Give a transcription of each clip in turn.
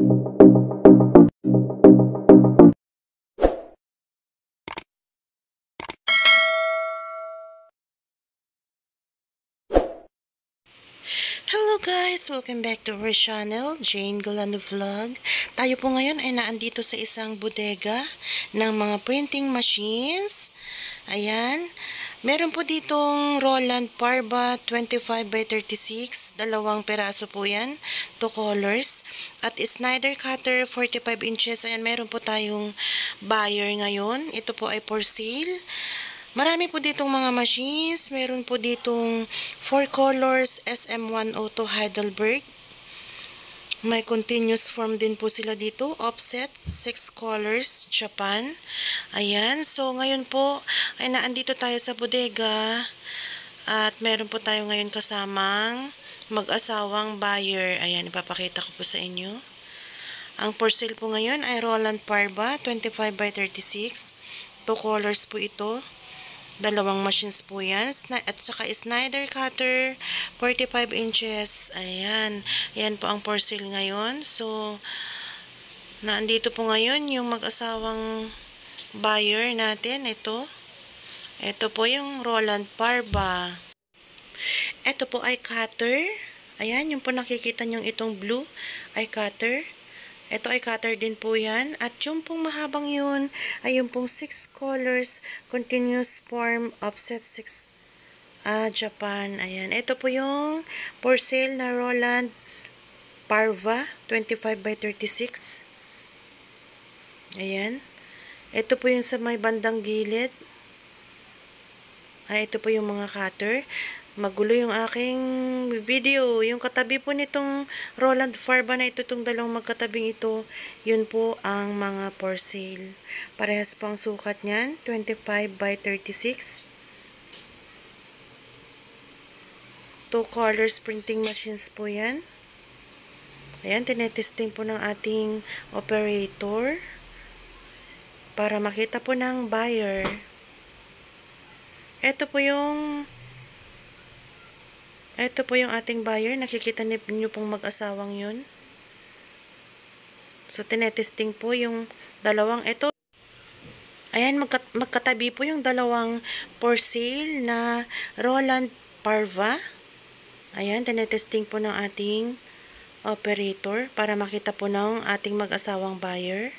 Hello guys! Welcome back to our channel, Jane Golano Vlog. Tayo po ngayon ay naandito sa isang bodega ng mga printing machines. Ayan. Meron po ditong Roland Parva 25x36. Dalawang peraso po yan. 2 colors. At Snyder Cutter 45 inches. Ayan, meron po tayong buyer ngayon. Ito po ay for sale. Marami po ditong mga machines. Meron po ditong 4 colors SM102 Heidelberg. May continuous form din po sila dito. Offset 6 colors Japan. Ayan. So ngayon po ay naandito tayo sa bodega. At meron po tayo ngayon kasamang mag-asawang buyer. Ayan. Ipapakita ko po sa inyo. Ang for sale po ngayon ay Roland Parva 25x36. 2 colors po ito. Dalawang machines po yan. At saka Snyder Cutter 45 inches. Ayan. Ayan po ang for sale ngayon. So, naandito po ngayon yung mag-asawang buyer natin. Ito. Ito po yung Roland Parva. Ito po ay cutter. Ayan. Yung po nakikita nyo itong blue ay cutter. Ito ay cutter din po yan. At yung pong mahabang yun ay yung pong 6 colors continuous form offset 6 Japan. Ayan. Ito po yung for sale na Roland Parva 25x36. Ayan. Ito po yung sa may bandang gilid. Ito po yung mga cutter. Magulo yung aking video. Yung katabi po nitong Roland Parva na ito, itong dalawang magkatabing ito, yun po ang mga for sale. Parehas po ang sukat niyan, 25x36. 2 colors printing machines po yan. Ayan, tinetesting po ng ating operator para makita po ng buyer. Ito po yung ating buyer. Nakikita niyo pong mag-asawang yun. So, tinetesting po yung dalawang ito. Ayan, magkatabi po yung dalawang for sale na Roland Parva. Ayan, tinetesting po ng ating operator para makita po ng ating mag-asawang buyer.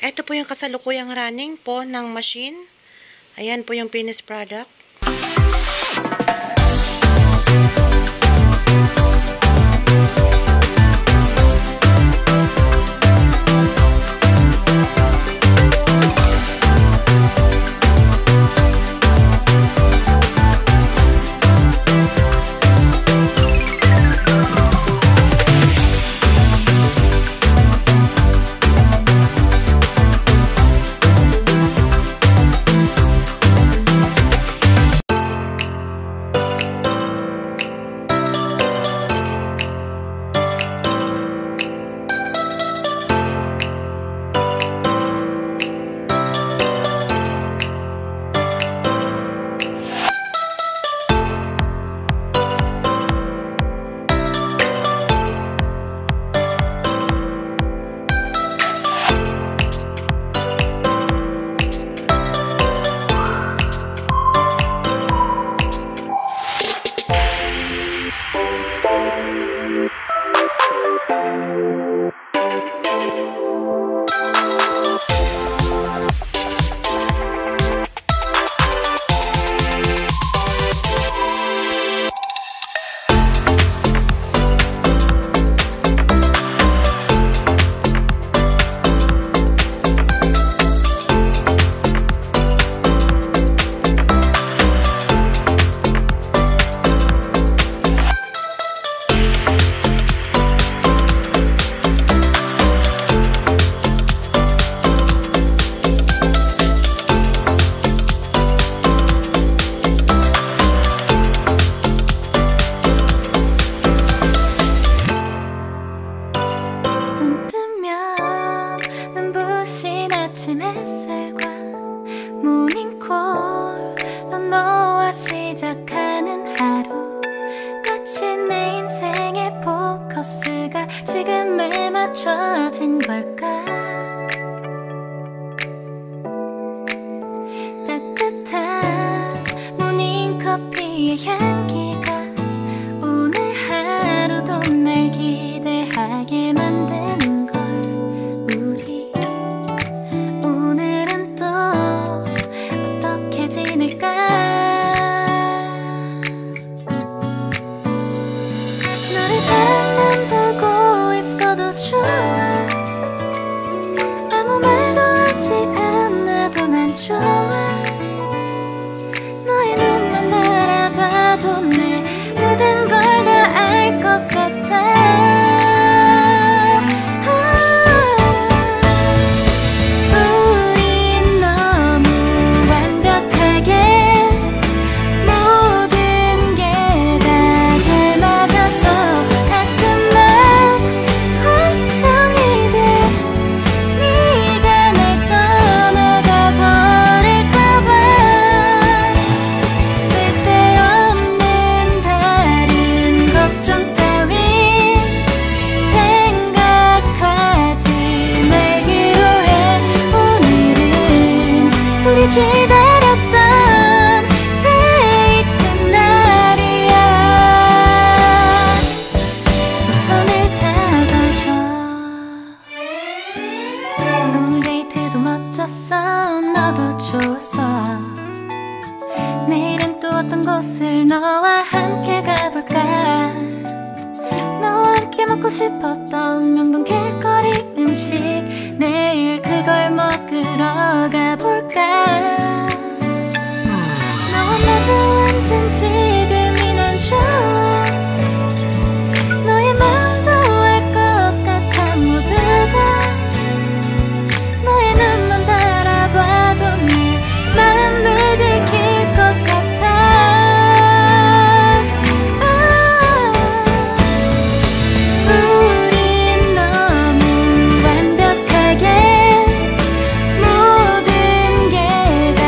Ito po yung kasalukuyang running po ng machine. Ayan po yung finished product. 아침 햇살과 모닝콜로 너와 시작하는 하루, 마치 내 인생의 포커스가 지금에 맞춰진 걸까. 따뜻한 모닝커피의 향기가 오늘 하루도 날 기대하게 만드는 걸. 우리 오늘은 또 어떻게 지낼까. 너를 바라만 보고 있어도 좋아. 아무 말도 하지 않아도 난 좋아. 너의 눈만 바라봐도 내 모든 걸 다 알 것 같아. 우린 너무 완벽하게 모든 게 다 잘 맞아서 가끔만 걱정이 돼. 네가 날 떠나가 버릴까 봐. 쓸데없는 다른 걱정 따윈 생각하지 말기로 해. 오늘은 우리 기다렸던 데이트 날이야. 손을 잡아줘. 오늘 데이트도 멋졌어. 너도 좋았어. 내일은 또 어떤 곳을 너와 함께 가볼까. 너와 함께 먹고 싶었던 명동 길거리 음식, 내일 그걸 먹으러 가볼까. 너와 마주 앉은 지금이 난 좋아. 너의 마음도 알 것 같아. 모두 다 너의 눈만 바라봐도 내 마음을 들킬 것 같아. 우린 너무 완벽하게 모든 게 다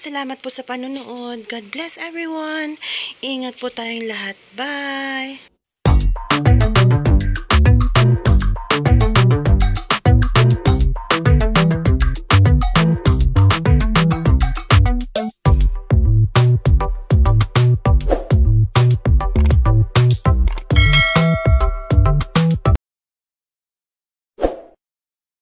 salamat po sa panonood. God bless everyone. Ingat po tayong lahat. Bye!